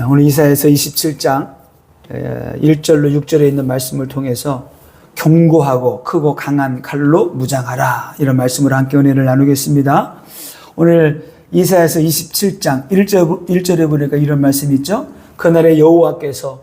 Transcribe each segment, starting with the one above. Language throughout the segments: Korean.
오늘 이사야서 27장 1절로 6절에 있는 말씀을 통해서 견고하고 크고 강한 칼로 무장하라, 이런 말씀으로 함께 은혜를 나누겠습니다. 오늘 이사야서 27장 1절에 보니까 이런 말씀이 있죠. 그날에 여호와께서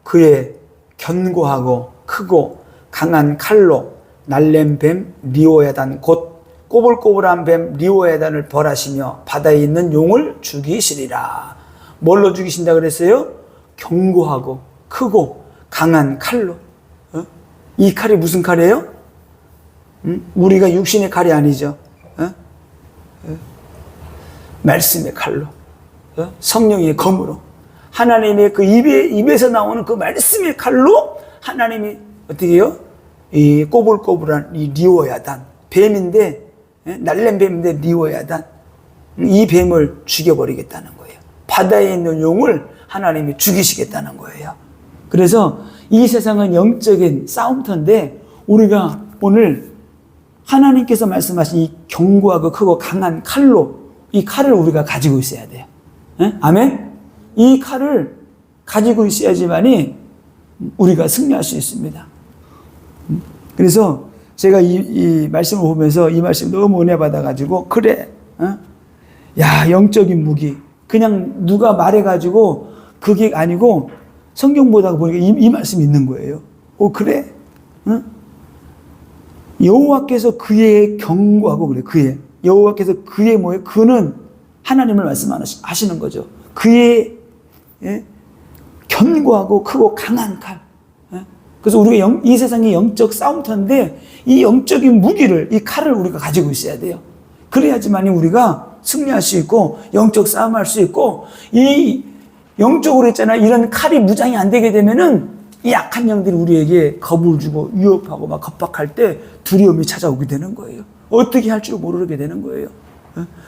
그의 견고하고 크고 강한 칼로 날렘 뱀 리오야단 곧 꼬불꼬불한 뱀 리오야단을 벌하시며 바다에 있는 용을 죽이시리라. 뭘로 죽이신다 그랬어요? 견고하고 크고 강한 칼로. 이 칼이 무슨 칼이에요? 우리가 육신의 칼이 아니죠. 말씀의 칼로, 성령의 검으로, 하나님의 그 입에서 나오는 그 말씀의 칼로 하나님이 어떻게 해요? 이 꼬불꼬불한 이 리오야단, 뱀인데, 날렘 뱀인데 리오야단, 이 뱀을 죽여버리겠다는 거예요. 바다에 있는 용을 하나님이 죽이시겠다는 거예요. 그래서 이 세상은 영적인 싸움터인데, 우리가 오늘 하나님께서 말씀하신 이 견고하고 크고 강한 칼로, 이 칼을 우리가 가지고 있어야 돼요. 아멘? 이 칼을 가지고 있어야지만이 우리가 승리할 수 있습니다. 그래서 제가 이 말씀을 보면서 이 말씀 너무 은혜 받아가지고, 그래, 야, 영적인 무기. 그냥 누가 말해가지고 그게 아니고 성경 보다가 보니까 이 말씀이 있는 거예요. 그래? 여호와께서 그의 견고하고, 그래, 그의. 여호와께서 그의 뭐예요? 그는 하나님을 말씀하시는 거죠. 그의 견고하고 크고 강한 칼. 그래서 우리가 이 세상이 영적 싸움터인데, 이 영적인 무기를, 이 칼을 우리가 가지고 있어야 돼요. 그래야지만이 우리가 승리할 수 있고 영적 싸움할 수 있고, 이 영적으로 있잖아요. 이런 칼이 무장이 안 되게 되면은 이 약한 영들이 우리에게 겁을 주고 위협하고 막 겁박할 때 두려움이 찾아오게 되는 거예요. 어떻게 할 줄 모르게 되는 거예요.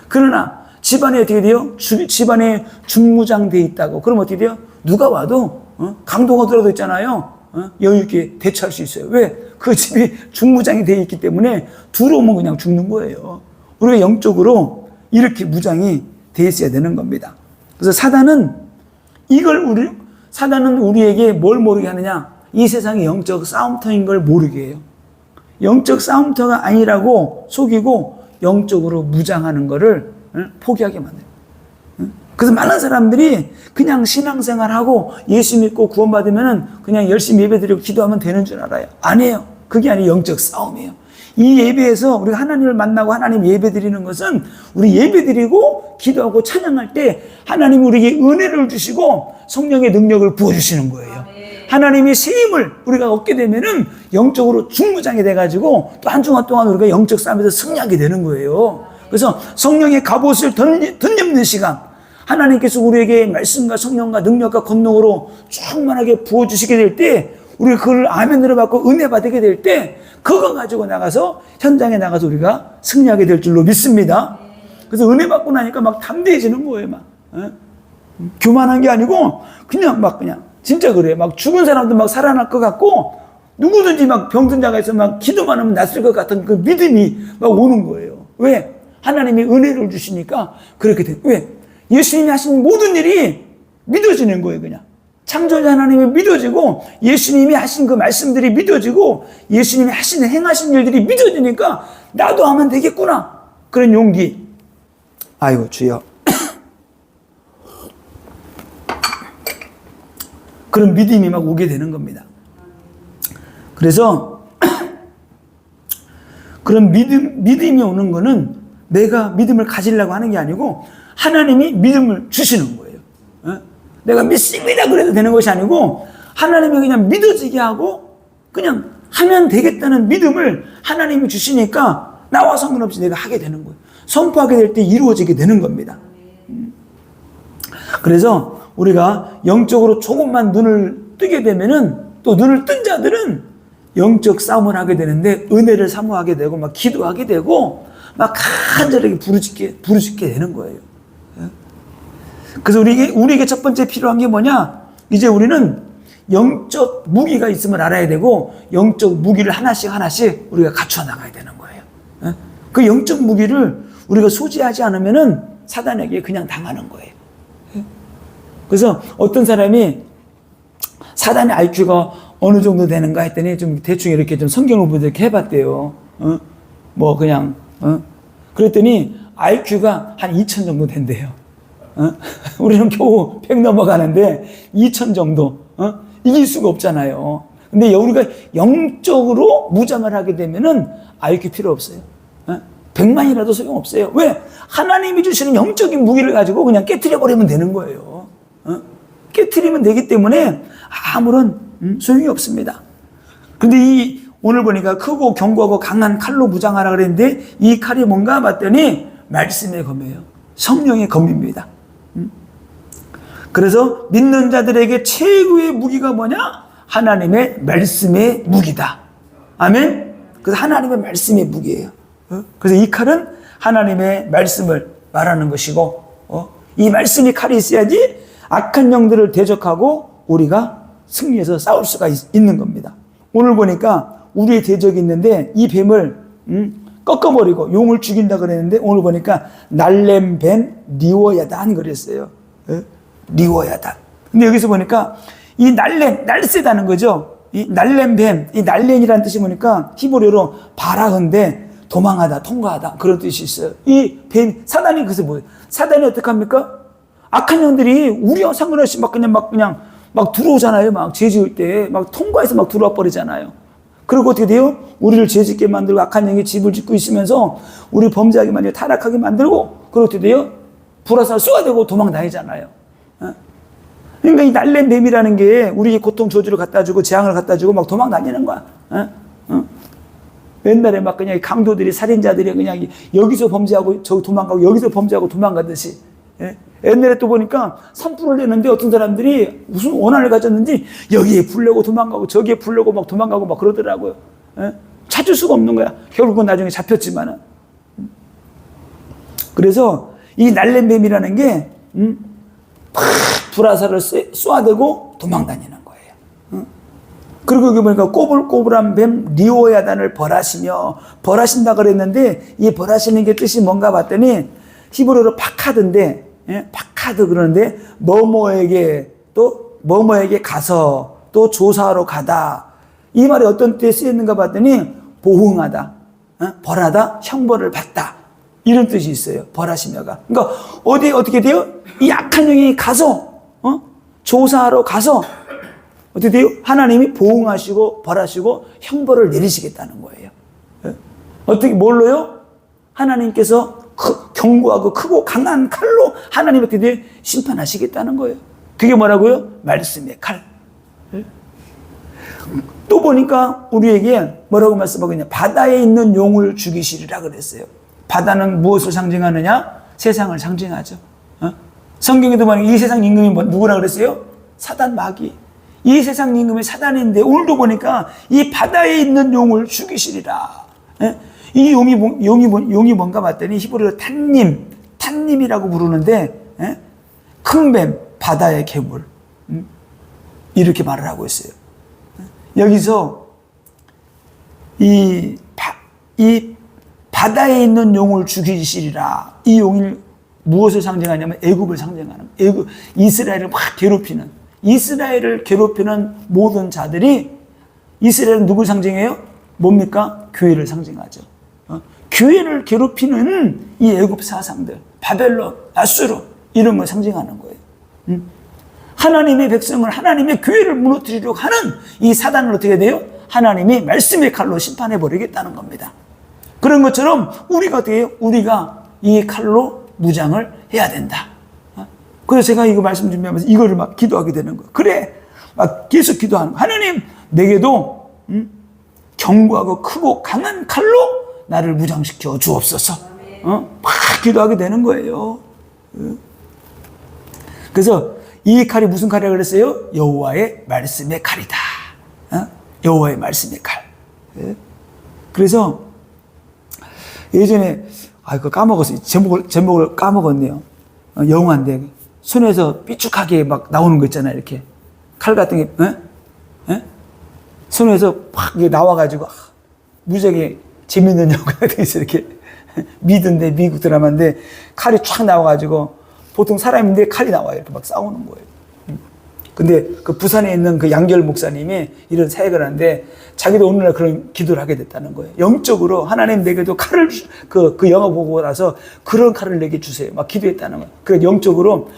그러나 집안에 어떻게 돼요? 집안에 중무장돼 있다고. 그럼 어떻게 돼요? 누가 와도 강도가 들어도 있잖아요. 여유 있게 대처할 수 있어요. 왜? 그 집이 중무장이 되어 있기 때문에 들어오면 그냥 죽는 거예요. 우리가 영적으로 이렇게 무장이 되어 있어야 되는 겁니다. 그래서 사단은 우리에게 뭘 모르게 하느냐? 이 세상이 영적 싸움터인 걸 모르게 해요. 영적 싸움터가 아니라고 속이고 영적으로 무장하는 거를 포기하게 만들어요. 그래서 많은 사람들이 그냥 신앙생활하고 예수 믿고 구원받으면 그냥 열심히 예배드리고 기도하면 되는 줄 알아요. 아니에요. 그게 아니에요. 영적 싸움이에요. 이 예배에서 우리가 하나님을 만나고 하나님 예배드리는 것은, 우리 예배드리고 기도하고 찬양할 때 하나님이 우리에게 은혜를 주시고 성령의 능력을 부어주시는 거예요. 하나님의 세임을 우리가 얻게 되면은 영적으로 중무장이 돼가지고 또 한 주간 동안 우리가 영적 싸움에서 승리하게 되는 거예요. 그래서 성령의 갑옷을 덧입는 시간, 하나님께서 우리에게 말씀과 성령과 능력과 권능으로 충만하게 부어주시게 될 때, 우리가 그걸 아멘으로 받고 은혜 받게 될 때, 그거 가지고 나가서 현장에 나가서 우리가 승리하게 될 줄로 믿습니다. 그래서 은혜 받고 나니까 막 담대해지는 거예요. 막 교만한 게 아니고 그냥 진짜 그래요. 막 죽은 사람도 막 살아날 것 같고, 누구든지 막 병든 자가 있어 막 기도만 하면 낫을 것 같은 그 믿음이 막 오는 거예요. 왜? 하나님이 은혜를 주시니까 그렇게 돼요. 왜? 예수님이 하신 모든 일이 믿어지는 거예요. 그냥 창조자 하나님이 믿어지고, 예수님이 하신 그 말씀들이 믿어지고, 예수님이 행하신 일들이 믿어지니까 나도 하면 되겠구나, 그런 용기. 아이고 주여. 그런 믿음이 막 오게 되는 겁니다. 그래서 그런 믿음이 오는 거는 내가 믿음을 가지려고 하는 게 아니고 하나님이 믿음을 주시는 거예요. 내가 믿습니다 그래도 되는 것이 아니고, 하나님이 그냥 믿어지게 하고 그냥 하면 되겠다는 믿음을 하나님이 주시니까 나와 상관없이 내가 하게 되는 거예요. 선포하게 될 때 이루어지게 되는 겁니다. 그래서 우리가 영적으로 조금만 눈을 뜨게 되면은, 또 눈을 뜬 자들은 영적 싸움을 하게 되는데 은혜를 사모하게 되고 막 기도하게 되고 막 간절하게 부르짖게 되는 거예요. 그래서 우리에게 첫 번째 필요한 게 뭐냐? 이제 우리는 영적 무기가 있음을 알아야 되고, 영적 무기를 하나씩 우리가 갖춰 나가야 되는 거예요. 그 영적 무기를 우리가 소지하지 않으면은 사단에게 그냥 당하는 거예요. 그래서 어떤 사람이 사단의 IQ가 어느 정도 되는가 했더니 좀 대충 이렇게 좀 성경을 보듯 이렇게 해봤대요. 뭐 그냥, 그랬더니 IQ가 한 2000 정도 된대요. 우리는 겨우 100 넘어가는데 2000 정도, 이길 수가 없잖아요. 근데 우리가 영적으로 무장을 하게 되면은 IQ 필요 없어요. 100만이라도 소용없어요. 왜? 하나님이 주시는 영적인 무기를 가지고 그냥 깨트려 버리면 되는 거예요. 깨트리면 되기 때문에 아무런 소용이 없습니다. 근데 오늘 보니까 크고 견고하고 강한 칼로 무장하라 그랬는데 이 칼이 뭔가 봤더니 말씀의 검이에요. 성령의 검입니다. 그래서 믿는 자들에게 최고의 무기가 뭐냐? 하나님의 말씀의 무기다. 아멘? 그래서 하나님의 말씀의 무기예요. 그래서 이 칼은 하나님의 말씀을 말하는 것이고, 이 말씀이 칼이 있어야지 악한 영들을 대적하고 우리가 승리해서 싸울 수가 있는 겁니다. 오늘 보니까 우리의 대적이 있는데 이 뱀을 꺾어버리고 용을 죽인다 그랬는데 오늘 보니까 날렘뱀 리워야단 그랬어요. 리워야단. 근데 여기서 보니까 이 날새다는 거죠. 이 날렘뱀, 이 날렘이라는 뜻이 보니까 히브리어로 바라흐인데 도망하다, 통과하다 그런 뜻이 있어요. 이 뱀, 사단이 그래서 뭐예요? 사단이 어떻게 합니까? 악한 영들이 우리와 상관없이 막 들어오잖아요. 막 죄 지을 때 막 통과해서 막 들어와 버리잖아요. 그리고 어떻게 돼요? 우리를 죄 짓게 만들고 악한 영이 집을 짓고 있으면서 우리 범죄하게 만들고 타락하게 만들고 그리고 어떻게 돼요? 불화살 쏘아대고 도망 다니잖아요. 그러니까 이 날랜 뱀이라는 게 우리에게 고통 저주를 갖다 주고 재앙을 갖다 주고 막 도망 다니는 거야. 옛날에 막 그냥 강도들이 살인자들이 그냥 여기서 범죄하고 저기 도망가고 여기서 범죄하고 도망가듯이. 옛날에 또 보니까 산불을 내는데 어떤 사람들이 무슨 원한을 가졌는지 여기에 불려고 도망가고 저기에 불려고 막 도망가고 막 그러더라고요. 찾을 수가 없는 거야. 결국은 나중에 잡혔지만은. 그래서 이 날랜뱀이라는 게 불화살을 쏘아대고 도망다니는 거예요. 그리고 여기 보니까 꼬불꼬불한 뱀 리오야단을 벌하신다 그랬는데 이 벌하시는 게 뜻이 뭔가 봤더니 히브리어로 파카드인데 파카드 그러는데 뭐뭐에게 가서 또 조사하러 가다 이 말이 어떤 때에 쓰였는가 봤더니 보응하다, 벌하다, 형벌을 받다 이런 뜻이 있어요. 벌하시며가. 그러니까 어떻게 돼요? 이 악한 영이 가서 조사하러 가서 어떻게 돼요? 하나님이 보응하시고 벌하시고 형벌을 내리시겠다는 거예요. 어떻게 뭘로요? 하나님께서 견고하고 크고 강한 칼로 하나님 어떻게 돼요? 심판하시겠다는 거예요. 그게 뭐라고요? 말씀의 칼. 또 보니까 우리에게 뭐라고 말씀하고 있냐? 바다에 있는 용을 죽이시리라 그랬어요. 바다는 무엇을 상징하느냐? 세상을 상징하죠. 성경에도 보면 이 세상 임금이 누구라 그랬어요? 사단 마귀. 이 세상 임금이 사단인데 오늘도 보니까 이 바다에 있는 용을 죽이시리라. 이 용이 뭔가 봤더니 히브리어로 탄님이라고 부르는데 큰 뱀, 바다의 괴물 이렇게 말을 하고 있어요. 여기서 이 바다에 있는 용을 죽이시리라. 이 용이 무엇을 상징하냐면 애굽을 상징하는 이스라엘을 막 이스라엘을 괴롭히는 모든 자들이 이스라엘은 누굴 상징해요? 뭡니까? 교회를 상징하죠. 교회를 괴롭히는 이 애굽 사상들, 바벨론, 아수르 이런 걸 상징하는 거예요. 하나님의 백성을 하나님의 교회를 무너뜨리려고 하는 이 사단을 어떻게 돼요? 하나님이 말씀의 칼로 심판해 버리겠다는 겁니다. 그런 것처럼 우리가 어떻게 해요? 우리가 이 칼로 무장을 해야 된다. 그래서 제가 이거 말씀 준비하면서 이거를 막 기도하게 되는 거예요. 그래, 막 계속 기도하는 거예요. 하나님, 내게도 견고하고 크고 강한 칼로 나를 무장시켜 주옵소서. 막 기도하게 되는 거예요. 그래서 이 칼이 무슨 칼이라고 그랬어요? 여호와의 말씀의 칼이다. 여호와의 말씀의 칼. 그래서 예전에 그거 까먹었어요. 제목을 까먹었네요. 영화인데 손에서 삐죽하게 막 나오는 거 있잖아요. 이렇게 칼 같은 게 손에서 팍 나와가지고 무지하게 재밌는 영화가 돼 있어요. 이렇게 미국 드라마인데 칼이 쫙 나와가지고 보통 사람인데 칼이 나와요. 이렇게 막 싸우는 거예요. 근데 그 부산에 있는 그 양결 목사님이 이런 사역을 하는데 자기도 어느 날 그런 기도를 하게 됐다는 거예요. 영적으로 하나님 내게도 칼을 그 영화 보고 나서 그런 칼을 내게 주세요. 막 기도했다는 거예요. 그래서 영적으로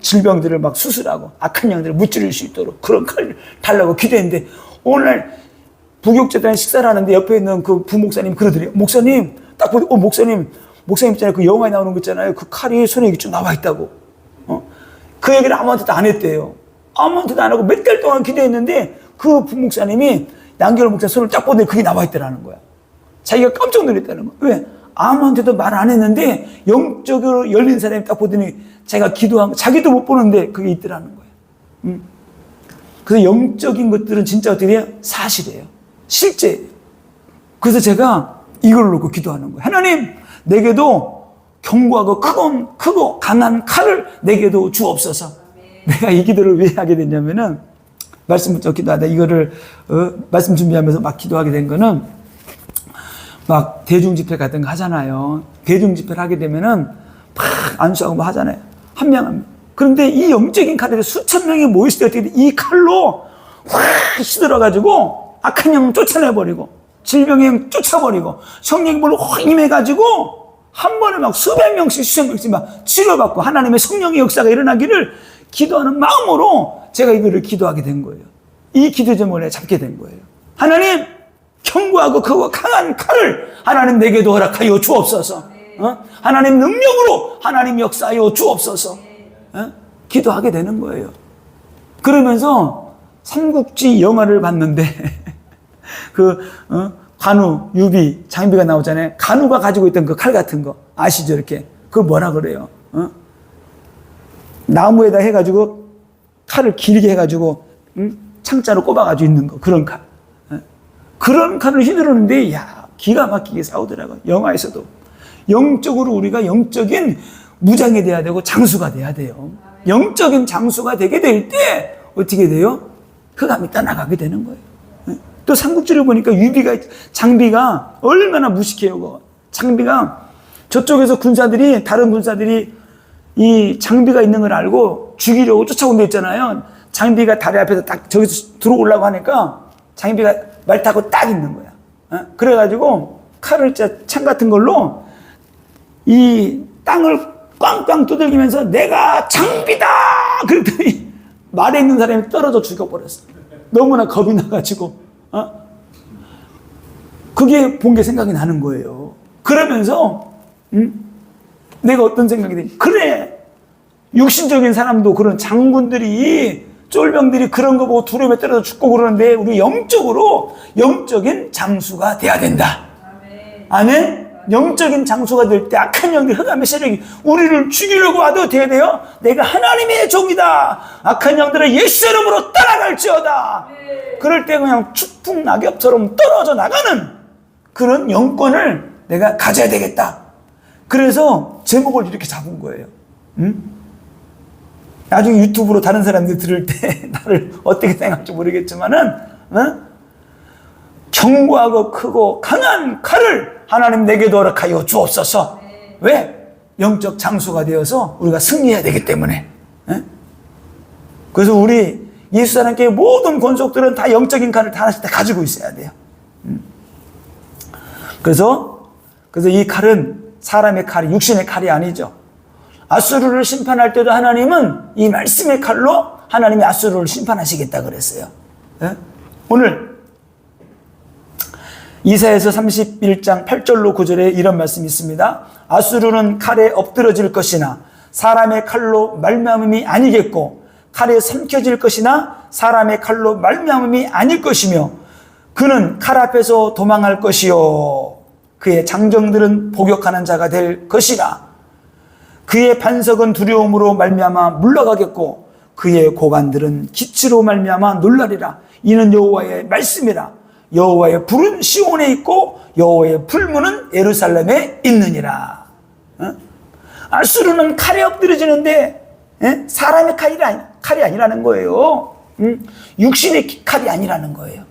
질병들을 막 수술하고 악한 영들을 무찌를 수 있도록 그런 칼을 달라고 기도했는데 오늘 부교육재단에 식사를 하는데 옆에 있는 그 부목사님 그러더래요. 목사님 딱 보고 목사님 있잖아요. 그 영화에 나오는 거 있잖아요. 그 칼이 손에 이렇게 쭉 나와 있다고. 그 얘기를 아무한테도 안 했대요. 아무한테도 안 하고 몇 달 동안 기도했는데 그 부목사님이 양결 목사 손을 딱 보더니 그게 나와 있더라는 거야. 자기가 깜짝 놀랐다는 거야. 왜? 아무한테도 말 안 했는데 영적으로 열린 사람이 딱 보더니 자기가 기도한 거 자기도 못 보는데 그게 있더라는 거야. 그래서 영적인 것들은 진짜 어떻게 돼요? 사실이에요. 실제예요. 그래서 제가 이걸 놓고 기도하는 거예요. 하나님, 내게도 견고하고 크고 강한 칼을 내게도 주옵소서. 내가 이 기도를 왜 하게 됐냐면은 말씀 붙여 기도하다 이거를 말씀 준비하면서 막 기도하게 된 거는 막 대중 집회 같은 거 하잖아요. 대중 집회를 하게 되면은 막 안수하고 뭐 하잖아요. 한 명 한 명. 그런데 이 영적인 칼들이 수천 명이 모였을 때 어떻게 이 칼로 확 시들어가지고 악한 영 쫓아내버리고 질병의 영 쫓아버리고 성령의 불로 확 임해가지고 한 번에 막 수백 명씩 수천 명씩 막 치료받고 하나님의 성령의 역사가 일어나기를 기도하는 마음으로 제가 이거를 기도하게 된 거예요. 이 기도 제목에 잡게 된 거예요. 하나님, 견고하고 크고 강한 칼을 하나님 내게도 허락하여 주옵소서. 하나님 능력으로 하나님 역사하여 주옵소서. 기도하게 되는 거예요. 그러면서 삼국지 영화를 봤는데 관우, 유비, 장비가 나오잖아요. 관우가 가지고 있던 그 칼 같은 거 아시죠? 이렇게 그걸 뭐라 그래요? 나무에다 해가지고 칼을 길게 해가지고 창자로 꼽아가지고 있는 거 그런 칼. 그런 칼을 휘두르는데 야 기가 막히게 싸우더라고요. 영화에서도. 영적으로 우리가 영적인 무장이 돼야 되고 장수가 돼야 돼요. 영적인 장수가 되게 될 때 어떻게 돼요? 흑암이 떠나가게 되는 거예요. 또 삼국지를 보니까 장비가 얼마나 무식해요. 그거. 장비가 저쪽에서 다른 군사들이 이 장비가 있는 걸 알고 죽이려고 쫓아온 데 있잖아요. 장비가 다리 앞에서 딱 저기서 들어오려고 하니까 장비가 말 타고 딱 있는 거야. 그래가지고 칼을 창 같은 걸로 이 땅을 꽝꽝 두들기면서 내가 장비다! 그랬더니 말에 있는 사람이 떨어져 죽여버렸어. 너무나 겁이 나가지고. 그게 본 게 생각이 나는 거예요. 그러면서 내가 어떤 생각이 드니 그래 육신적인 사람도 그런 장군들이 쫄병들이 그런 거 보고 두려움에 떨어져 죽고 그러는데 우리 영적으로 영적인 장수가 돼야 된다. 아멘. 영적인 장수가 될 때 악한 영들 흑암의 세력이 우리를 죽이려고 와도 어떻게 돼요? 내가 하나님의 종이다. 악한 영들은 예수 이름으로 떠나갈지어다. 그럴 때 그냥 추풍 낙엽처럼 떨어져 나가는 그런 영권을 내가 가져야 되겠다. 그래서 제목을 이렇게 잡은 거예요. 나중에 유튜브로 다른 사람들 들을 때 나를 어떻게 생각할지 모르겠지만은 견고하고 크고 강한 칼을 하나님 내게도 허락하여 주옵소서. 왜? 영적 장수가 되어서 우리가 승리해야 되기 때문에. 그래서 우리 예수 사람께 모든 권속들은 다 영적인 칼을 다 하나씩 다 가지고 있어야 돼요. 그래서 이 칼은 사람의 칼이 육신의 칼이 아니죠. 아수르를 심판할 때도 하나님은 이 말씀의 칼로 하나님이 아수르를 심판하시겠다 그랬어요. 오늘 이사야서 31장 8절로 9절에 이런 말씀이 있습니다. 아수르는 칼에 엎드러질 것이나 사람의 칼로 말미암음이 아니겠고 칼에 삼켜질 것이나 사람의 칼로 말미암음이 아닐 것이며 그는 칼 앞에서 도망할 것이요 그의 장정들은 복역하는 자가 될 것이라. 그의 반석은 두려움으로 말미암아 물러가겠고 그의 고관들은 기치로 말미암아 놀라리라. 이는 여호와의 말씀이라. 여호와의 불은 시온에 있고 여호와의 불문은 예루살렘에 있느니라. 아수르는 칼에 엎드려지는데 사람의 칼이 아니라는 거예요. 육신의 칼이 아니라는 거예요.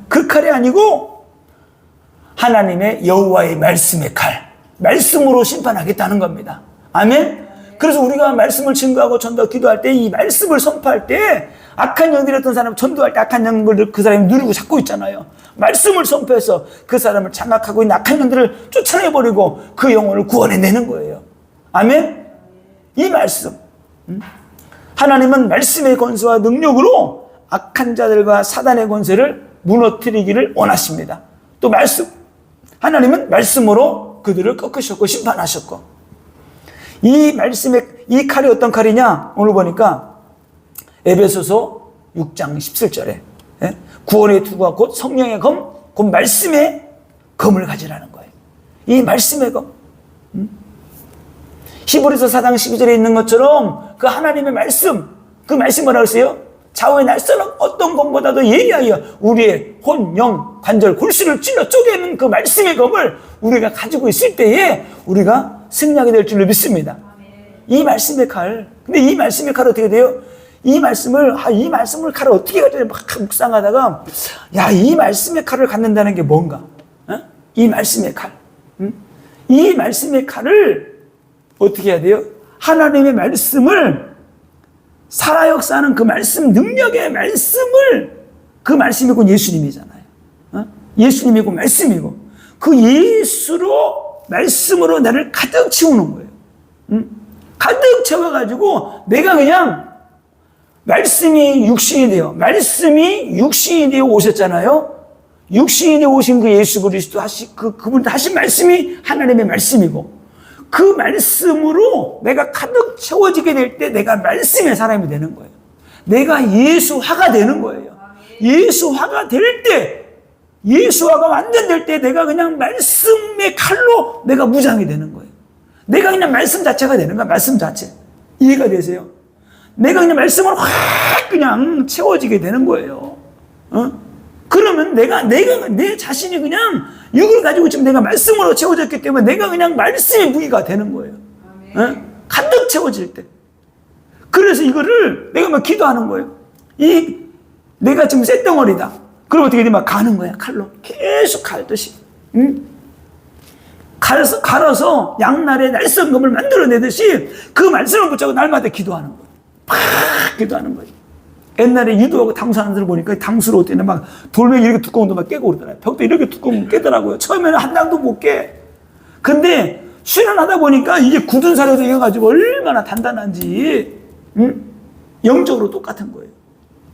그 칼이 아니고 하나님의 여호와의 말씀의 칼, 말씀으로 심판하겠다는 겁니다. 아멘. 그래서 우리가 말씀을 증거하고 전도 기도할 때 이 말씀을 선포할 때 악한 영들이 어떤 사람 전도할 때 악한 영들을 그 사람이 누리고 잡고 있잖아요. 말씀을 선포해서 그 사람을 장악하고 있는 악한 영들을 쫓아내버리고 그 영혼을 구원해내는 거예요. 아멘? 이 말씀. 하나님은 말씀의 권세와 능력으로 악한 자들과 사단의 권세를 무너뜨리기를 원하십니다. 또 말씀. 하나님은 말씀으로 그들을 꺾으셨고 심판하셨고. 이 말씀의, 이 칼이 어떤 칼이냐? 오늘 보니까 에베소서 6장 17절에 구원의 투구와 곧 성령의 검, 곧 말씀의 검을 가지라는 거예요. 이 말씀의 검. 히브리서 4장 12절에 있는 것처럼 그 하나님의 말씀, 그 말씀 뭐라고 했어요? 좌우의 날선은 어떤 검보다도 예리하여 우리의 혼, 영, 관절, 골수를 찔러 쪼개는 그 말씀의 검을 우리가 가지고 있을 때에 우리가 승리하게 될 줄로 믿습니다. 이 말씀의 칼. 근데 이 말씀의 칼 어떻게 돼요? 이 말씀을 칼을 어떻게 가지고 막 묵상하다가, 야, 이 말씀의 칼을 갖는다는 게 뭔가? 이 말씀의 칼. 이 말씀의 칼을 어떻게 해야 돼요? 하나님의 말씀을 살아 역사하는 그 말씀, 능력의 말씀을, 그 말씀이 곧 예수님이잖아요. 예수님이고 말씀이고. 그 예수로, 말씀으로 나를 가득 채우는 거예요. 가득 채워가지고 내가 그냥 말씀이 육신이 되어, 말씀이 육신이 되어 오셨잖아요. 육신이 되어 오신 그 예수 그리스도 그분 하신 말씀이 하나님의 말씀이고, 그 말씀으로 내가 가득 채워지게 될 때 내가 말씀의 사람이 되는 거예요. 내가 예수화가 되는 거예요. 예수화가 될 때, 예수화가 완전 될 때 내가 그냥 말씀의 칼로 내가 무장이 되는 거예요. 내가 그냥 말씀 자체가 되는 거야. 말씀 자체. 이해가 되세요? 내가 그냥 말씀으로 확 그냥 채워지게 되는 거예요. 그러면 내 자신이 그냥 육을 가지고 지금 내가 말씀으로 채워졌기 때문에 내가 그냥 말씀의 무기가 되는 거예요. 가득 채워질 때. 그래서 이거를 내가 막 기도하는 거예요. 내가 지금 쇳덩어리다. 그럼 어떻게 돼? 막 가는 거야. 칼로. 계속 갈듯이. 갈아서 양날의 날성검을 만들어내듯이 그 말씀을 붙잡고 날마다 기도하는 거예요. 팍 기도하는 거예요. 옛날에 유도하고 당수하는 사람들 보니까 당수로 올 때는 막 돌멩이 이렇게 두꺼운 거 막 깨고 그러더라고요. 벽도 이렇게 두꺼운 거 깨더라고요. 처음에는 한 장도 못 깨. 근데 수련하다 보니까 이게 굳은 살에서 이어가지고 얼마나 단단한지, 영적으로 똑같은 거예요.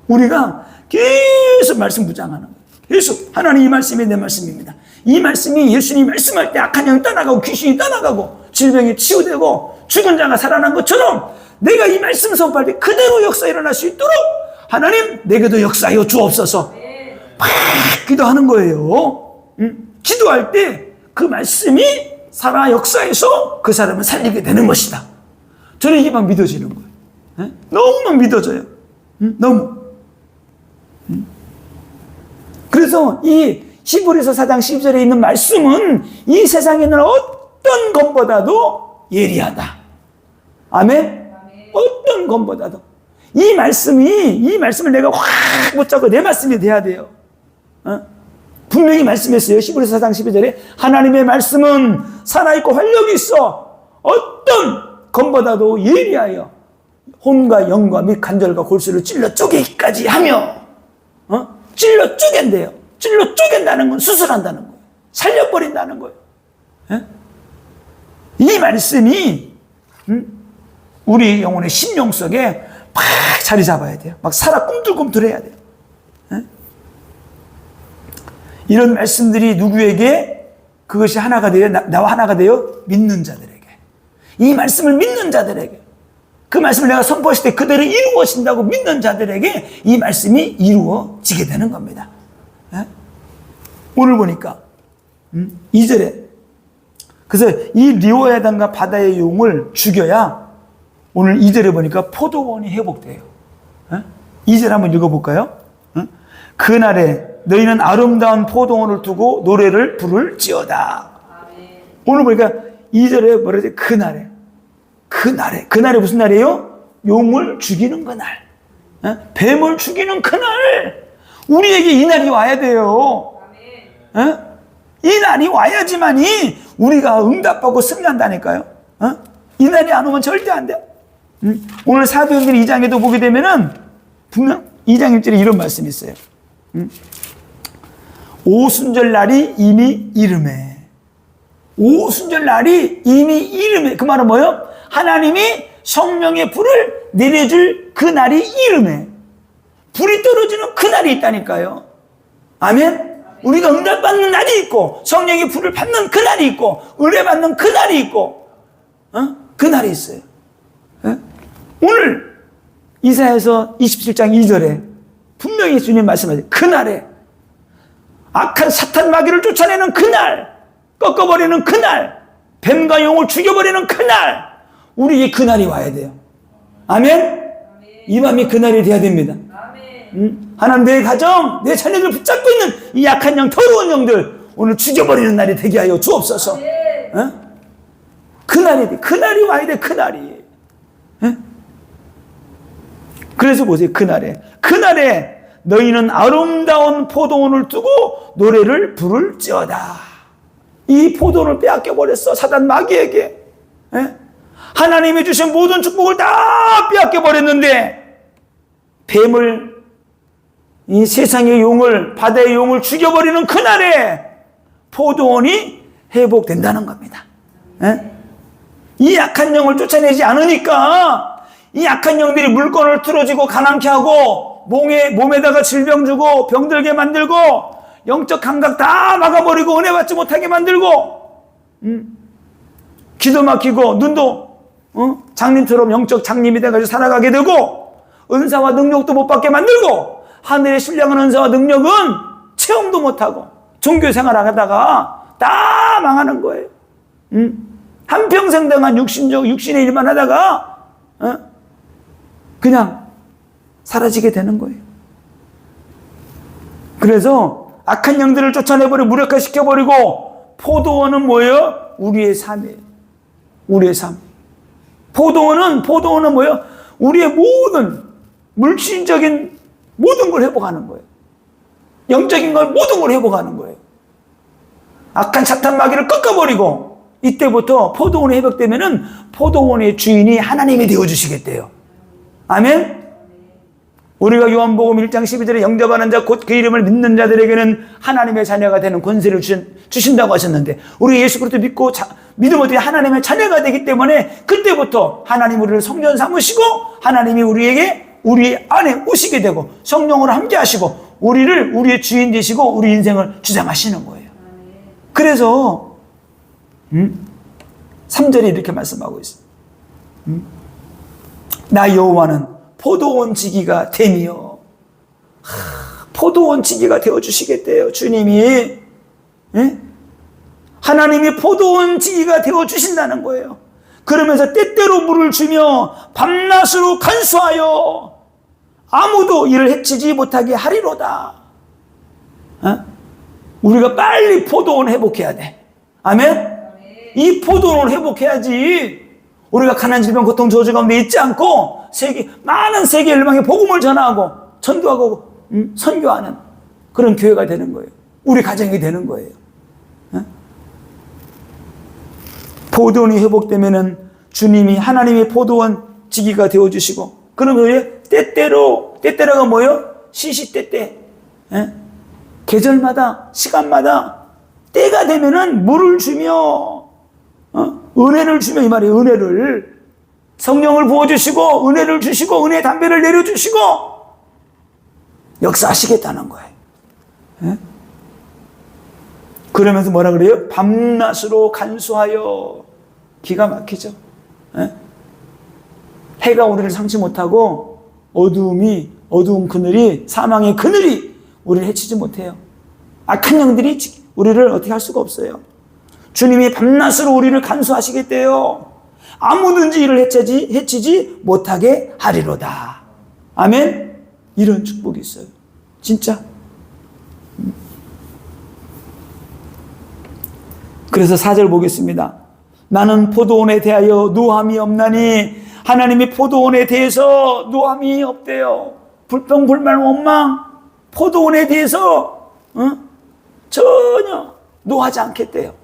우리가 계속 말씀 무장하는 거예요. 계속. 하나님 이 말씀이 내 말씀입니다. 이 말씀이 예수님이 말씀할 때 악한 영이 떠나가고 귀신이 떠나가고 질병이 치유되고 죽은 자가 살아난 것처럼 내가 이 말씀 선포할 때 그대로 역사 일어날 수 있도록 하나님 내게도 역사하여 주옵소서. 막 기도하는 거예요. 기도할 때 그 말씀이 살아 역사해서 그 사람을 살리게 되는 것이다. 저는 이게 막 믿어지는 거예요. 너무 막 믿어져요. 너무. 그래서 이 히브리서 4장 12절에 있는 말씀은 이 세상에 있는 어떤 것보다도 예리하다. 아멘? 어떤 것보다도. 이 말씀을 내가 확 붙잡고 내 말씀이 돼야 돼요. 분명히 말씀했어요. 히브리서 4장 12절에 하나님의 말씀은 살아있고 활력이 있어 어떤 것보다도 예리하여 혼과 영과 및 관절과 골수를 찔러 쪼개기까지 하며, 찔러 쪼갠대요. 찔러 쪼갠다는 건 수술한다는 거예요. 살려버린다는 거예요. 이 말씀이 우리 영혼의 심령 속에 막 자리 잡아야 돼요. 막 살아 꿈틀꿈틀해야 돼요. 이런 말씀들이 누구에게 그것이 하나가 되어 나와 하나가 되어 믿는 자들에게, 이 말씀을 믿는 자들에게, 그 말씀을 내가 선포했을 때 그대로 이루어진다고 믿는 자들에게 이 말씀이 이루어지게 되는 겁니다. 오늘 보니까 2절에 그래서 이 리오야단과 바다의 용을 죽여야 오늘 2절에 보니까 포도원이 회복돼요. 2절 한번 읽어볼까요? 그날에 너희는 아름다운 포도원을 두고 노래를 부를지어다. 오늘 보니까 2절에 뭐라 그러지? 그날에 무슨 날이에요? 용을 죽이는 그날, 뱀을 죽이는 그날. 우리에게 이 날이 와야 돼요. 이 날이 와야지만이 우리가 응답하고 승리한다니까요. 이 날이 안 오면 절대 안 돼요. 오늘 사도행전 2장에도 보게 되면은 분명 2장 1절에 이런 말씀이 있어요. 오순절 날이 이미 이름에. 오순절 날이 이미 이름에. 그 말은 뭐예요? 하나님이 성령의 불을 내려줄 그 날이 이름에. 불이 떨어지는 그 날이 있다니까요. 아멘? 우리가 응답받는 날이 있고, 성령의 불을 받는 그 날이 있고, 은혜 받는 그 날이 있고, 그 날이 있어요. 오늘 이사야서 27장 2절에 분명히 주님 말씀하세요. 그날에 악한 사탄 마귀를 쫓아내는 그날, 꺾어버리는 그날, 뱀과 용을 죽여버리는 그날, 우리에게 그날이 와야 돼요. 아멘? 이 밤이 그날이 돼야 됩니다. 하나님, 내 가정, 내 자녀들 붙잡고 있는 이 약한 영, 더러운 영들 오늘 죽여버리는 날이 되게 하여 주옵소서. 그날이 돼. 그날이 와야 돼. 그날이. 그래서 보세요. 그날에 너희는 아름다운 포도원을 두고 노래를 부를지어다. 이 포도원을 빼앗겨버렸어. 사단 마귀에게. 하나님이 주신 모든 축복을 다 빼앗겨버렸는데 뱀을, 이 세상의 용을, 바다의 용을 죽여버리는 그날에 포도원이 회복된다는 겁니다. 이 약한 영을 쫓아내지 않으니까 이 약한 영들이 물건을 틀어지고 가난케 하고 몸에다가 질병 주고 병들게 만들고 영적 감각 다 막아버리고 은혜 받지 못하게 만들고 기도 막히고 눈도 장님처럼 영적 장님이 돼가지고 살아가게 되고 은사와 능력도 못 받게 만들고 하늘의 신령한 은사와 능력은 체험도 못하고 종교 생활하다가 다 망하는 거예요. 한평생 동안 육신의 일만 하다가 그냥 사라지게 되는 거예요. 그래서 악한 영들을 쫓아내버리고 무력화시켜버리고 포도원은 뭐예요? 우리의 삶이에요. 우리의 삶. 포도원은 뭐예요? 우리의 모든 물질적인 모든 걸 회복하는 거예요. 영적인 걸 모든 걸 회복하는 거예요. 악한 사탄 마귀를 꺾어버리고 이때부터 포도원이 회복되면은 포도원의 주인이 하나님이 되어주시겠대요. 아멘? 우리가 요한복음 1장 12절에 영접하는 자 곧 그 이름을 믿는 자들에게는 하나님의 자녀가 되는 권세를 주신다고 하셨는데 우리 예수 그리스도 믿고 믿음을 통해 하나님의 자녀가 되기 때문에 그때부터 하나님 우리를 성전 삼으시고 하나님이 우리 안에 오시게 되고 성령으로 함께 하시고 우리를 우리의 주인 되시고 우리 인생을 주장하시는 거예요. 그래서 3절에 이렇게 말씀하고 있어요. 나 여호와는 포도원 지기가 되며 포도원 지기가 되어주시겠대요. 주님이. 하나님이 포도원 지기가 되어주신다는 거예요. 그러면서 때때로 물을 주며 밤낮으로 간수하여 아무도 이를 해치지 못하게 하리로다. 우리가 빨리 포도원 회복해야 돼. 아멘? 이 포도원을 회복해야지 우리가 가난 질병 고통 저주 가운데 있지 않고 많은 세계 열방에 복음을 전하고 전도하고 선교하는 그런 교회가 되는 거예요. 우리 가정이 되는 거예요. 포도원이 회복되면은 주님이 하나님의 포도원 지기가 되어주시고 그러면 때때로가 뭐예요? 시시때때 계절마다 시간마다 때가 되면은 물을 주며 은혜를 주며 이 말이에요. 은혜를 성령을 부어주시고 은혜를 주시고 은혜 담배를 내려주시고 역사하시겠다는 거예요. 그러면서 뭐라 그래요? 밤낮으로 간수하여. 기가 막히죠. 해가 우리를 상치 못하고 어두운 그늘이 사망의 그늘이 우리를 해치지 못해요. 악한 영들이 우리를 어떻게 할 수가 없어요. 주님이 밤낮으로 우리를 간수하시겠대요. 아무든지 이를 해치지 못하게 하리로다. 아멘? 이런 축복이 있어요. 진짜. 그래서 4절 보겠습니다. 나는 포도원에 대하여 노함이 없나니 하나님이 포도원에 대해서 노함이 없대요. 불평, 불만, 원망 포도원에 대해서 전혀 노하지 않겠대요.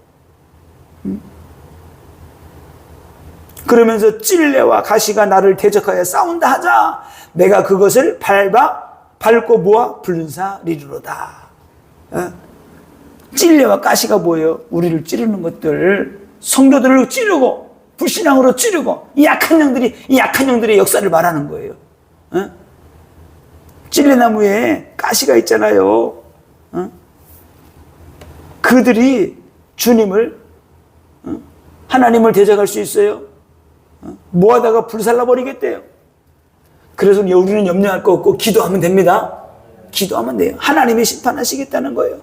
그러면서 찔레와 가시가 나를 대적하여 싸운다 하자 내가 그것을 밟아 밟고 모아 불사리르로다. 찔레와 가시가 뭐예요? 우리를 찌르는 것들, 성도들을 찌르고 불신앙으로 찌르고 이 약한 영들의 역사를 말하는 거예요. 찔레나무에 가시가 있잖아요. 그들이 주님을, 하나님을 대적할 수 있어요. 모아다가 불살라 버리겠대요. 그래서 우리는 염려할 거 없고 기도하면 됩니다. 기도하면 돼요. 하나님이 심판하시겠다는 거예요.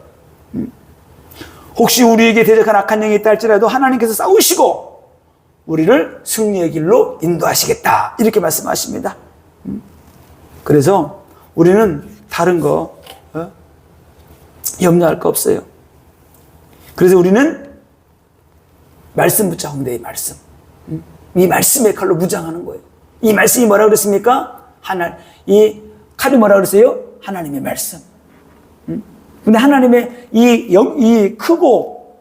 혹시 우리에게 대적한 악한 영이 있다 할지라도 하나님께서 싸우시고 우리를 승리의 길로 인도하시겠다, 이렇게 말씀하십니다. 그래서 우리는 다른 거 염려할 거 없어요. 그래서 우리는 말씀 붙잡으면 돼요. 말씀. 이 말씀의 칼로 무장하는 거예요. 이 말씀이 뭐라고 그랬습니까? 이 칼이 뭐라고 그랬어요? 하나님의 말씀. 근데 하나님의 이 크고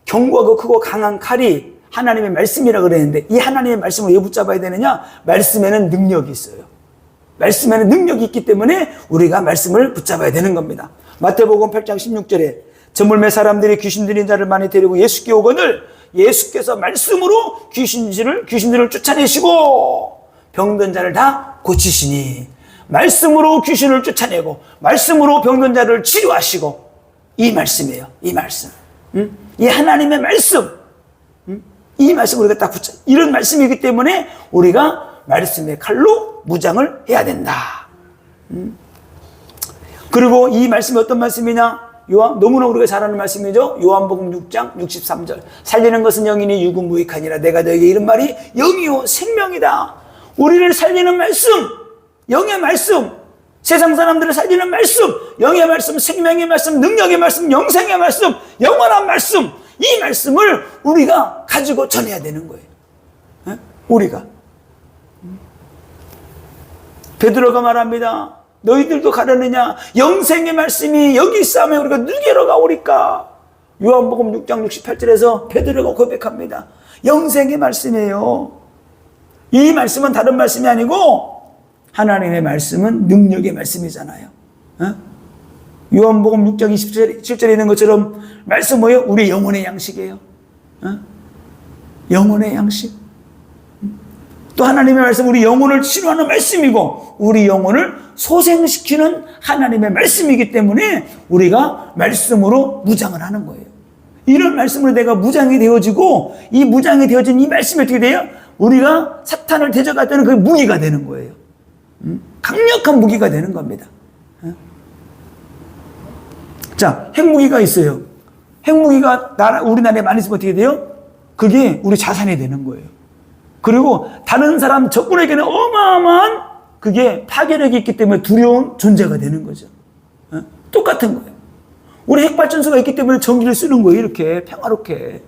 견고하고 크고 강한 칼이 하나님의 말씀이라고 그랬는데, 이 하나님의 말씀을 왜 붙잡아야 되느냐? 말씀에는 능력이 있어요. 말씀에는 능력이 있기 때문에 우리가 말씀을 붙잡아야 되는 겁니다. 마태복음 8장 16절에 저물매 사람들이 귀신 들린 자를 많이 데리고 예수께 오거늘 예수께서 말씀으로 귀신들을 쫓아내시고 병든 자를 다 고치시니, 말씀으로 귀신을 쫓아내고 말씀으로 병든 자를 치료하시고, 이 말씀이에요. 이 말씀. 이 하나님의 말씀. 이 말씀 우리가 딱 붙잡, 이런 말씀이기 때문에 우리가 말씀의 칼로 무장을 해야 된다. 그리고 이 말씀이 어떤 말씀이냐? 너무나 우리가 잘 아는 말씀이죠. 요한복음 6장 63절. 살리는 것은 영이니 육은 무익하니라. 내가 너에게 이른 말이 영이요 생명이다. 우리를 살리는 말씀, 영의 말씀, 세상 사람들을 살리는 말씀, 영의 말씀, 생명의 말씀, 능력의 말씀, 영생의 말씀, 영원한 말씀, 이 말씀을 우리가 가지고 전해야 되는 거예요. 우리가. 베드로가 말합니다. 너희들도 가려느냐? 영생의 말씀이 여기 있으면 우리가 누게로 가오리까? 요한복음 6장 68절에서 베드로가 고백합니다. 영생의 말씀이에요. 이 말씀은 다른 말씀이 아니고 하나님의 말씀은 능력의 말씀이잖아요. 요한복음 6장 27절에 있는 것처럼 말씀 뭐예요? 우리 영혼의 양식이에요. 영혼의 양식. 또 하나님의 말씀, 우리 영혼을 치료하는 말씀이고 우리 영혼을 소생시키는 하나님의 말씀이기 때문에 우리가 말씀으로 무장을 하는 거예요. 이런 말씀으로 내가 무장이 되어지고, 이 무장이 되어진 이 말씀이 어떻게 돼요? 우리가 사탄을 대적할 때는 그게 무기가 되는 거예요. 강력한 무기가 되는 겁니다. 자, 핵무기가 있어요. 핵무기가 우리나라에 많이 있으면 어떻게 돼요? 그게 우리 자산이 되는 거예요. 그리고 다른 사람 적군에게는 어마어마한 그게 파괴력이 있기 때문에 두려운 존재가 되는 거죠. 똑같은 거예요. 우리 핵발전소가 있기 때문에 전기를 쓰는 거예요. 이렇게 평화롭게.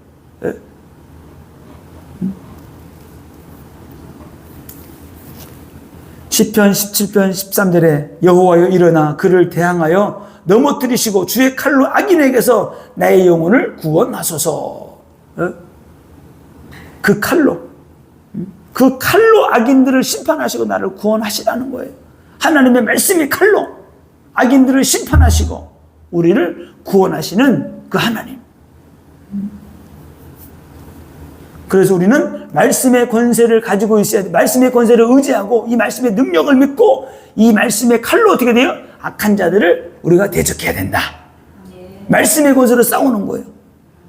시편 17편 13절에 여호와여 일어나 그를 대항하여 넘어뜨리시고 주의 칼로 악인에게서 나의 영혼을 구원하소서. 그 칼로 악인들을 심판하시고 나를 구원하시라는 거예요. 하나님의 말씀이 칼로 악인들을 심판하시고 우리를 구원하시는 그 하나님. 그래서 우리는 말씀의 권세를 가지고 있어야 돼. 말씀의 권세를 의지하고 이 말씀의 능력을 믿고 이 말씀의 칼로 어떻게 돼요? 악한 자들을 우리가 대적해야 된다. 말씀의 권세로 싸우는 거예요.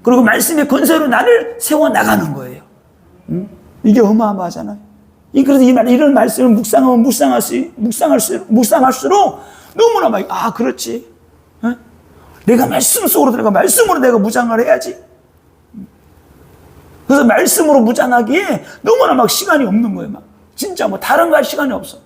그리고 말씀의 권세로 나를 세워나가는 거예요. 이게 어마어마하잖아요. 그래서 이런 말씀을 묵상하면 묵상할수록 너무나 막, 그렇지. 내가 말씀 속으로 들어가 말씀으로 내가 무장을 해야지. 그래서 말씀으로 무장하기에 너무나 막 시간이 없는 거예요. 막 진짜 뭐 다른 거 할 시간이 없어.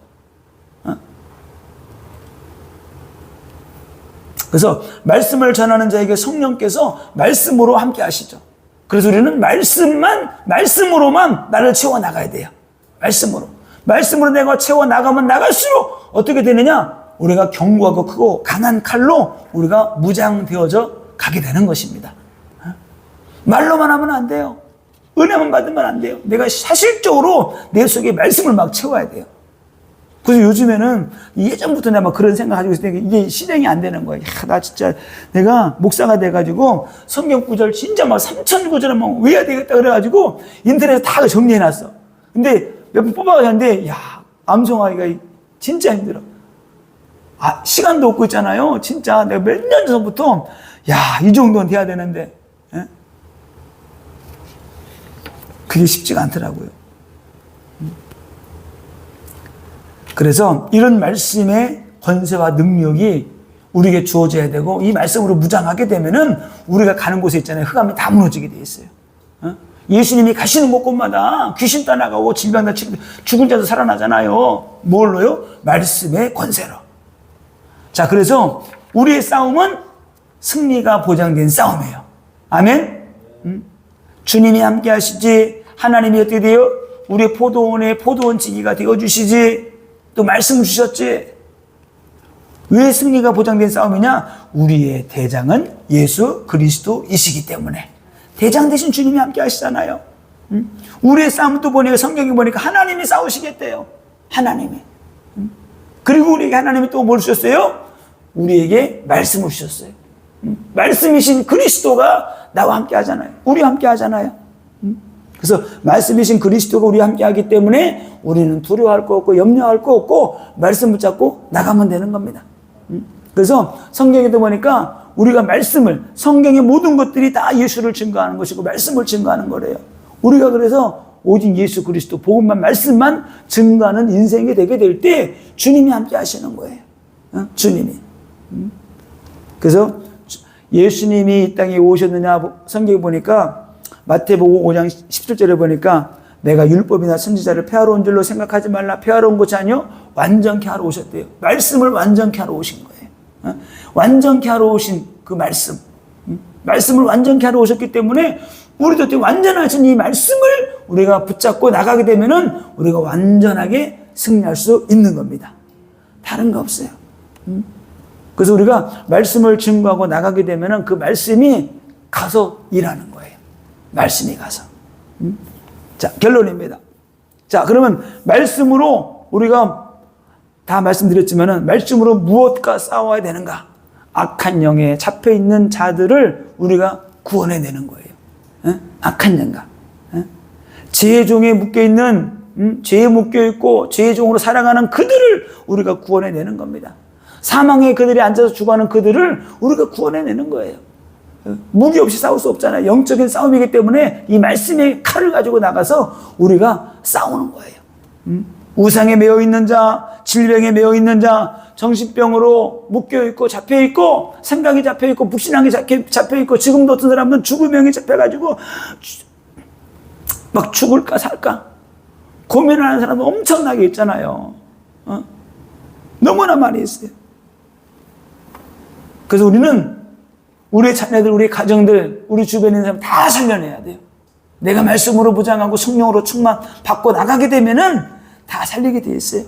그래서 말씀을 전하는 자에게 성령께서 말씀으로 함께 하시죠. 그래서 우리는 말씀으로만 나를 채워나가야 돼요. 말씀으로 내가 채워나가면 나갈수록 어떻게 되느냐? 우리가 견고하고 크고 강한 칼로 우리가 무장되어져 가게 되는 것입니다. 말로만 하면 안 돼요. 은혜만 받으면 안 돼요. 내가 사실적으로 내 속에 말씀을 막 채워야 돼요. 그래서 요즘에는 예전부터 내가 막 그런 생각 가지고 있을 때 이게 실행이 안 되는 거야. 야, 나 진짜 내가 목사가 돼가지고 성경 구절 진짜 막 3,000 구절을 막 외워야 되겠다 그래가지고 인터넷에 다 정리해놨어. 근데 몇 번 뽑아가는데 야, 암송하기가 진짜 힘들어. 아, 시간도 없고 있잖아요. 진짜 내가 몇 년 전부터 야, 이 정도는 돼야 되는데 예? 그게 쉽지가 않더라고요. 그래서 이런 말씀의 권세와 능력이 우리에게 주어져야 되고 이 말씀으로 무장하게 되면은 우리가 가는 곳에 있잖아요. 흑암이 다 무너지게 돼 있어요. 예수님이 가시는 곳곳마다 귀신 떠나가고 질병 다 죽은 자도 살아나잖아요. 뭘로요? 말씀의 권세로. 자, 그래서 우리의 싸움은 승리가 보장된 싸움이에요. 아멘? 주님이 함께 하시지. 하나님이 어떻게 돼요? 우리의 포도원의 포도원지기가 되어주시지. 또 말씀을 주셨지. 왜 승리가 보장된 싸움이냐? 우리의 대장은 예수 그리스도이시기 때문에. 대장 대신 주님이 함께 하시잖아요. 우리의 싸움은 또 보니까 성경에 보니까 하나님이 싸우시겠대요. 하나님이. 그리고 우리에게 하나님이 또 뭘 주셨어요? 우리에게 말씀을 주셨어요. 말씀이신 그리스도가 나와 함께 하잖아요. 우리와 함께 하잖아요. 그래서 말씀이신 그리스도가 우리와 함께 하기 때문에 우리는 두려워할 거 없고 염려할 거 없고 말씀 붙잡고 나가면 되는 겁니다. 그래서 성경에도 보니까 우리가 말씀을, 성경의 모든 것들이 다 예수를 증거하는 것이고 말씀을 증거하는 거래요. 우리가 그래서 오직 예수 그리스도 복음만 말씀만 증거하는 인생이 되게 될 때 주님이 함께 하시는 거예요. 주님이. 그래서 예수님이 이 땅에 오셨느냐 성경에 보니까 마태복음 5장 17절에 보니까 내가 율법이나 선지자를 폐하러 온 줄로 생각하지 말라. 폐하러 온 것이 아니요 완전케 하러 오셨대요. 말씀을 완전케 하러 오신 거예요. 완전케 하러 오신 그 말씀. 말씀을 완전케 하러 오셨기 때문에 우리도 완전하신 이 말씀을 우리가 붙잡고 나가게 되면은 우리가 완전하게 승리할 수 있는 겁니다. 다른 거 없어요. 그래서 우리가 말씀을 증거하고 나가게 되면은 그 말씀이 가서 일하는 거예요. 말씀이 가서. 자, 결론입니다. 자, 그러면 말씀으로 우리가 다 말씀드렸지만은 말씀으로 무엇과 싸워야 되는가? 악한 영에 잡혀 있는 자들을 우리가 구원해내는 거예요. 악한 영과 죄의 종에 묶여 있는 죄에 묶여 있고 죄의 종으로 살아가는 그들을 우리가 구원해내는 겁니다. 사망에 그들이 앉아서 죽어가는 그들을 우리가 구원해내는 거예요. 무기 없이 싸울 수 없잖아요. 영적인 싸움이기 때문에 이 말씀의 칼을 가지고 나가서 우리가 싸우는 거예요. 우상에 매여 있는 자, 질병에 매여 있는 자, 정신병으로 묶여 있고 잡혀 있고 생각이 잡혀 있고 불신앙이 잡혀 있고 지금도 어떤 사람은 죽음병이 잡혀가지고 막 죽을까 살까 고민하는 사람은 엄청나게 있잖아요. 너무나 많이 있어요. 그래서 우리는 우리의 자녀들, 우리의 가정들, 우리 주변에 있는 사람 다 살려내야 돼요. 내가 말씀으로 무장하고 성령으로 충만 받고 나가게 되면은 다 살리게 돼 있어요.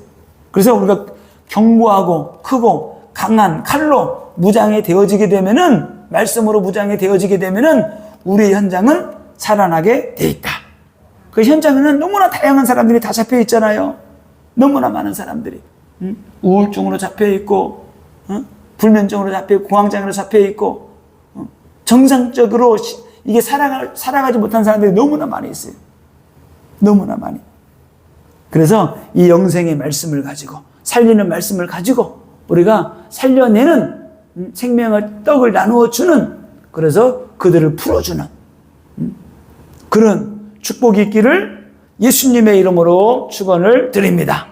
그래서 우리가 견고하고 크고 강한 칼로 무장이 되어지게 되면은 말씀으로 무장이 되어지게 되면은 우리의 현장은 살아나게 돼 있다. 그 현장에는 너무나 다양한 사람들이 다 잡혀 있잖아요. 너무나 많은 사람들이 우울증으로 잡혀 있고 불면증으로 잡혀 있고 공황장애로 잡혀 있고 정상적으로 이게 살아가지 못한 사람들이 너무나 많이 있어요. 너무나 많이. 그래서 이 영생의 말씀을 가지고 살리는 말씀을 가지고 우리가 살려내는 생명의 떡을 나누어 주는 그래서 그들을 풀어주는 그런 축복이 있기를 예수님의 이름으로 축원을 드립니다.